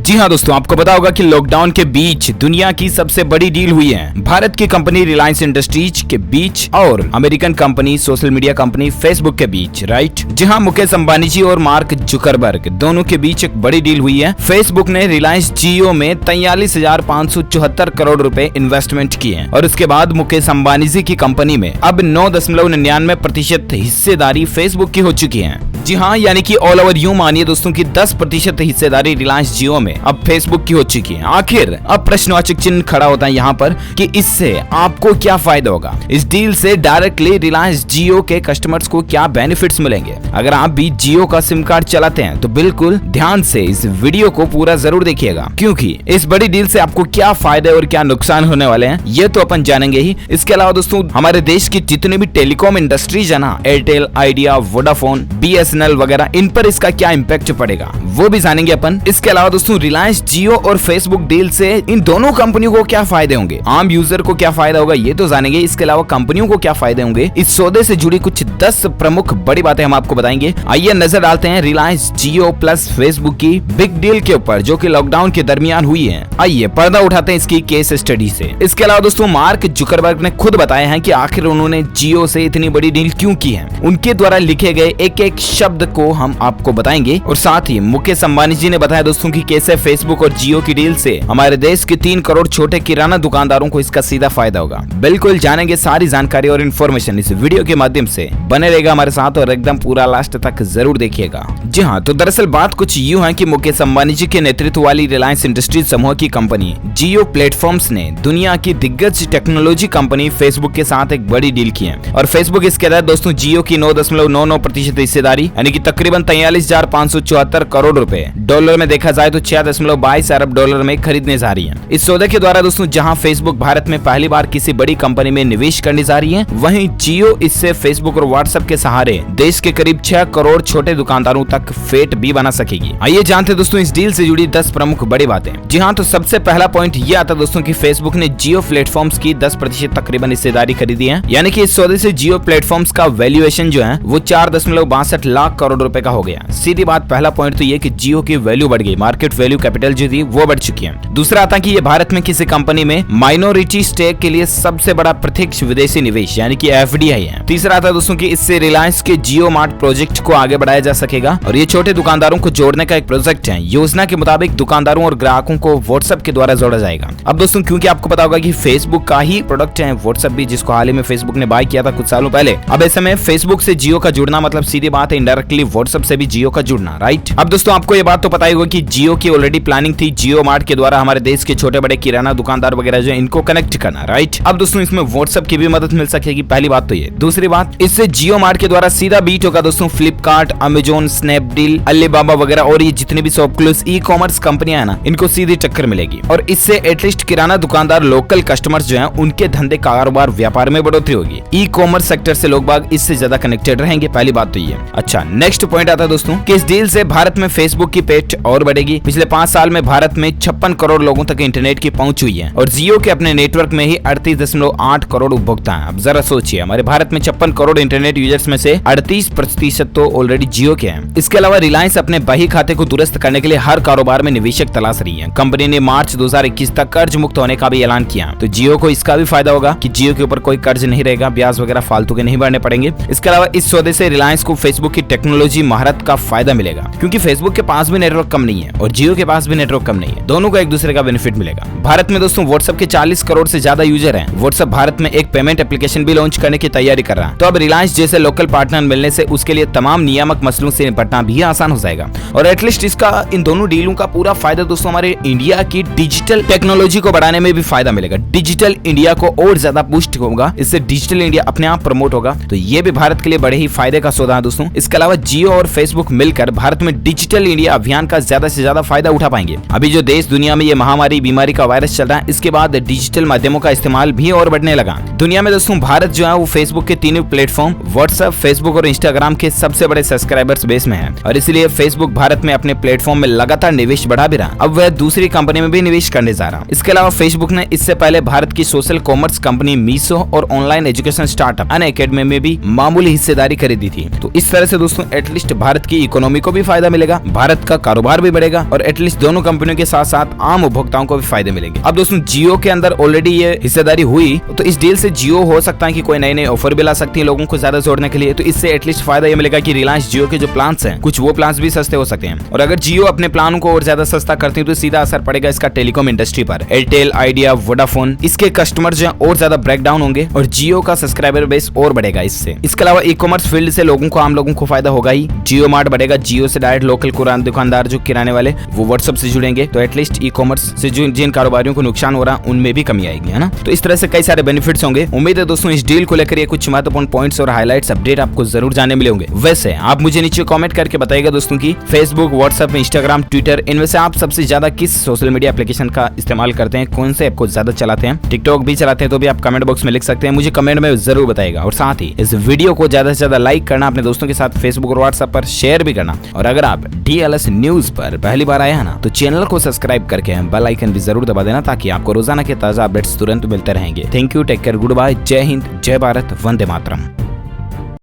जी हाँ दोस्तों, आपको पता होगा कि लॉकडाउन के बीच दुनिया की सबसे बड़ी डील हुई है भारत की कंपनी रिलायंस इंडस्ट्रीज के बीच और American company social media company Facebook के बीच, राइट। जी हाँ, मुकेश अंबानी जी और मार्क जुकरबर्ग दोनों के बीच एक बड़ी डील हुई है। फेसबुक ने रिलायंस जियो में 43,574 करोड़ रुपए इन्वेस्टमेंट किए हैं और उसके बाद मुकेश अंबानी जी की कंपनी में अब 9.99% हिस्सेदारी फेसबुक की हो चुकी है। जी हाँ, यानी कि ऑल ओवर यूं मानिए दोस्तों की 10% हिस्सेदारी रिलायंस जियो में अब फेसबुक की हो चुकी है। आखिर अब प्रश्नवाचक चिन्ह खड़ा होता है यहाँ पर कि इससे आपको क्या फायदा होगा। इस डील से डायरेक्टली रिलायंस जियो के कस्टमर्स को क्या बेनिफिट्स मिलेंगे। अगर आप भी जियो का सिम कार्ड चलाते हैं तो बिल्कुल ध्यान से इस वीडियो को पूरा जरूर देखिएगा, क्योंकि इस बड़ी डील से आपको क्या फायदे और क्या नुकसान होने वाले हैं ये तो अपन जानेंगे ही। इसके अलावा दोस्तों हमारे देश की जितने भी टेलीकॉम इंडस्ट्रीज है ना, एयरटेल, आइडिया, वोडाफोन, BSNL वगैरह, इन पर इसका क्या इम्पैक्ट पड़ेगा वो भी जानेंगे अपन। इसके अलावा दोस्तों रिलायंस जियो और फेसबुक डील से इन दोनों कंपनियों को क्या फायदे होंगे, आम यूजर को क्या फायदा होगा ये तो जानेंगे। इसके अलावा कंपनियों को क्या फायदे होंगे, इस सौदे से जुड़ी कुछ 10 प्रमुख बड़ी बातें हम आपको बताएंगे। आइए नजर डालते हैं रिलायंस जियो प्लस फेसबुक की बिग डील के ऊपर जो कि लॉकडाउन के दरमियान हुई है। आइए पर्दा उठाते हैं इसकी केस स्टडी से। इसके अलावा दोस्तों मार्क जुकरबर्ग ने खुद बताया है कि आखिर उन्होंने जियो से इतनी बड़ी डील क्यों की है। उनके द्वारा लिखे गए एक एक शब्द को हम आपको बताएंगे और साथ ही मुकेश अंबानी जी ने बताया दोस्तों कि कैसे फेसबुक और जियो की डील से हमारे देश के 3 करोड़ छोटे किराना दुकानदारों को इसका सीधा फायदा होगा। बिल्कुल जानेंगे सारी जानकारी और इन्फॉर्मेशन इस वीडियो के माध्यम से। बने रहेगा हमारे साथ और एकदम पूरा लास्ट तक जरूर देखिएगा। जी हाँ, तो दरअसल बात कुछ यूं है कि मुकेश अंबानी जी के नेतृत्व वाली रिलायंस इंडस्ट्रीज समूह की कंपनी जियो प्लेटफॉर्म्स ने दुनिया की दिग्गज टेक्नोलॉजी कंपनी फेसबुक के साथ एक बड़ी डील की है और फेसबुक इसके तहत दोस्तों जियो की 9.99% हिस्सेदारी यानी कि तकरीबन 43,574 करोड़ रुपए, डॉलर में देखा जाए तो 6.22 अरब डॉलर में खरीदने जा रही है। इस सौदे के द्वारा दोस्तों जहां फेसबुक भारत में पहली बार किसी बड़ी कंपनी में निवेश करने जा रही है, वहीं जियो इससे फेसबुक और व्हाट्सएप के सहारे देश के करीब 6 करोड़ छोटे दुकानदारों तक फेट भी बना सकेगी। आइए जानते दोस्तों इस डील से जुड़ी 10 प्रमुख बड़ी बातें। जी हाँ, तो सबसे पहला पॉइंट ये आता दोस्तों की फेसबुक ने जियो प्लेटफॉर्म्स की 10% तकरीबन हिस्सेदारी खरीदी है, यानी कि इस सौदे से जियो प्लेटफॉर्म्स का वैल्यूएशन जो है वो 4.62 लाख करोड़ रुपए का हो गया। सीधी बात, पहला पॉइंट तो ये कि जियो की वैल्यू बढ़ गई, मार्केट वैल्यू कैपिटल जो थी वो बढ़ चुकी है। दूसरा आता कि ये भारत में किसी कंपनी में माइनॉरिटी स्टेक के लिए सबसे बड़ा प्रत्यक्ष विदेशी निवेश यानी कि FDI है। तीसरा आता दोस्तों कि इससे रिलायंस के जियो मार्ट प्रोजेक्ट को आगे बढ़ाया जा सकेगा और ये छोटे दुकानदारों को जोड़ने का एक प्रोजेक्ट है। योजना के मुताबिक दुकानदारों और ग्राहकों को व्हाट्सएप के द्वारा जोड़ा जाएगा। अब दोस्तों क्योंकि आपको पता होगा कि फेसबुक का ही प्रोडक्ट है व्हाट्सएप भी, जिसको हाल ही में फेसबुक ने बाय किया था कुछ सालों पहले। अब ऐसे में फेसबुक से जियो का जुड़ना मतलब सीधी बात है इनडायरेक्टली व्हाट्सएप से भी जियो का जुड़ना, राइट। अब दोस्तों आपको ये बात तो पता ही होगा कि जियो की ऑलरेडी प्लानिंग थी जियो मार्ट के द्वारा हमारे देश के छोटे बड़े किराना दुकानदार वगैरह जो इनको कनेक्ट करना, राइट। अब दोस्तों इसमें व्हाट्सएप की भी मदद मिल सकेगी, पहली बात तो ये। दूसरी बात, इससे जियो मार्ट के द्वारा सीधा बीट होगा दोस्तों फ्लिपकार्ट, अमेजोन, स्नैपडील, अलीबाबा वगैरह और ये जितनी भी शॉपक्लूज ई-कॉमर्स कंपनियां है ना, इनको सीधी टक्कर मिलेगी और इससे एटलीस्ट किराना दुकानदार लोकल कस्टमर्स जो है उनके धंधे कारोबार व्यापार में बढ़ोतरी होगी। ई-कॉमर्स सेक्टर से लोग बाग इससे ज्यादा कनेक्टेड रहेंगे, पहली बात तो ये। अच्छा, नेक्स्ट पॉइंट आता दोस्तों कि इस डील से भारत में फेसबुक की पेट और बढ़ेगी। पिछले 5 साल में भारत में 56 करोड़ लोगों तक इंटरनेट की पहुंच हुई है और जियो के अपने नेटवर्क में ही 38.8 करोड़ उपभोक्ता हैं। अब जरा सोचिए, हमारे भारत में 56 करोड़ इंटरनेट यूजर्स में से 38% तो ऑलरेडी जियो के हैं। इसके अलावा रिलायंस अपने बही खाते को दुरुस्त करने के लिए हर कारोबार में निवेशक तलाश रही है। कंपनी ने मार्च 2021 तक कर्ज मुक्त होने का भी ऐलान किया, तो जियो को इसका भी फायदा होगा कि जियो के ऊपर कोई कर्ज नहीं रहेगा, ब्याज वगैरह फालतू के नहीं भरने पड़ेंगे। इसके अलावा इस सौदे से रिलायंस को फेसबुक की टेक्नोलॉजी महारत का फायदा मिलेगा, क्योंकि फेसबुक के पास भी नेटवर्क कम नहीं है और जियो के पास भी नेटवर्क कम नहीं है, दोनों को एक दूसरे का बेनिफिट मिलेगा। भारत में दोस्तों व्हाट्सएप के 40 करोड़ से ज्यादा यूजर हैं। व्हाट्सएप भारत में एक पेमेंट एप्लीकेशन भी लॉन्च करने की तैयारी कर रहा है, तो अब रिलायंस जैसे लोकल पार्टनर मिलने से उसके लिए तमाम नियामक मसलों से निपटना भी आसान हो जाएगा और एटलीस्ट इसका इन दोनों डीलों का पूरा फायदा दोस्तों हमारे इंडिया की डिजिटल टेक्नोलॉजी को बढ़ाने में भी फायदा मिलेगा। डिजिटल इंडिया को और ज्यादा बूस्ट होगा, इससे डिजिटल इंडिया अपने आप प्रमोट होगा, तो ये भी भारत के लिए बड़े ही फायदे का सौदा है दोस्तों। इसके अलावा जियो और फेसबुक मिलकर भारत में डिजिटल इंडिया अभियान का ज्यादा से ज्यादा फायदा उठा पाएंगे। अभी जो देश दुनिया में ये महामारी बीमारी का वायरस चल रहा है, इसके बाद डिजिटल माध्यमों का इस्तेमाल भी और बढ़ने लगा। दुनिया में दोस्तों भारत जो है वो फेसबुक के तीनों प्लेटफॉर्म व्हाट्सएप, फेसबुक और इंस्टाग्राम के सबसे बड़े सब्सक्राइबर्स बेस में है और इसलिए फेसबुक भारत में अपने प्लेटफॉर्म में लगातार निवेश बढ़ा भी रहा, अब वह दूसरी कंपनी में भी निवेश करने जा रहा। इसके अलावा फेसबुक ने इससे पहले भारत की सोशल कॉमर्स कंपनी मीशो और ऑनलाइन एजुकेशन स्टार्टअप अनअकैडमी में भी मामूली हिस्सेदारी खरीदी थी। तो इस तरह से दोस्तों एटलीस्ट भारत की इकोनॉमी को भी फायदा मिलेगा, भारत का कारोबार भी बढ़ेगा और एटलीस्ट दोनों कंपनियों के साथ साथ आम उपभोक्ताओं को भी फायदे मिलेंगे। अब दोस्तों जियो के अंदर ऑलरेडी ये हिस्सेदारी हुई, तो इस डील से जियो हो सकता है कि कोई नए नए ऑफर भी ला सकती है लोगों को ज्यादा जोड़ने के लिए। तो इससे एटलीस्ट फायदा ये मिलेगा कि रिलायंस जियो के जो प्लान्स हैं कुछ वो प्लान्स भी सस्ते हो सकते हैं। और अगर जियो अपने प्लान को और ज्यादा सस्ता करती है तो सीधा असर पड़ेगा इसका टेलीकॉम इंडस्ट्री पर। एयरटेल, आइडिया, वोडाफोन इसके कस्टमर जो और ज्यादा ब्रेकडाउन होंगे और जियो का सब्सक्राइबर बेस और बढ़ेगा इससे। इसके अलावा ई कॉमर्स फील्ड से लोगों को, आम लोगों को फायदा होगा ही। जियो मार्ट बढ़ेगा, जियो से डायरेक्ट लोकल दुकानदार जो किराने वाले वो व्हाट्सएप से जुड़ेंगे, तो एटलीस्ट ई कॉमर्स से जो जिन कारोबारियों को नुकसान हो रहा उनमें भी कमी आएगी, है ना। तो इस तरह से कई सारे बेनिफिट्स होंगे। उम्मीद है दोस्तों इस डील को लेकर ये कुछ महत्वपूर्ण पॉइंट्स और हाइलाइट्स अपडेट आपको जरूर जानने मिले होंगे। वैसे आप मुझे नीचे कमेंट करके बताइएगा दोस्तों की फेसबुक, व्हाट्सएप, इंस्टाग्राम, ट्विटर इनमें से आप सबसे ज्यादा किस सोशल मीडिया एप्लीकेशन का इस्तेमाल करते हैं, कौन से ऐप को ज्यादा चलाते हैं, टिकटॉक भी चलाते हैं तो भी आप कमेंट बॉक्स में लिख सकते हैं, मुझे कमेंट में जरूर बताइएगा। और साथ ही इस वीडियो को ज्यादा से ज्यादा लाइक करना, अपने दोस्तों के साथ फेसबुक और व्हाट्सएप पर शेयर भी करना। और अगर आप DLS न्यूज पर पहली बार आए हैं ना तो चैनल को सब्सक्राइब करके बेल आइकन भी जरूर दबा देना ताकि आपको रोजाना के ताजा अपडेट्स तुरंत मिलते रहेंगे। Thank you, take care, good bye, जय हिंद, जय भारत, वंदे मातरम।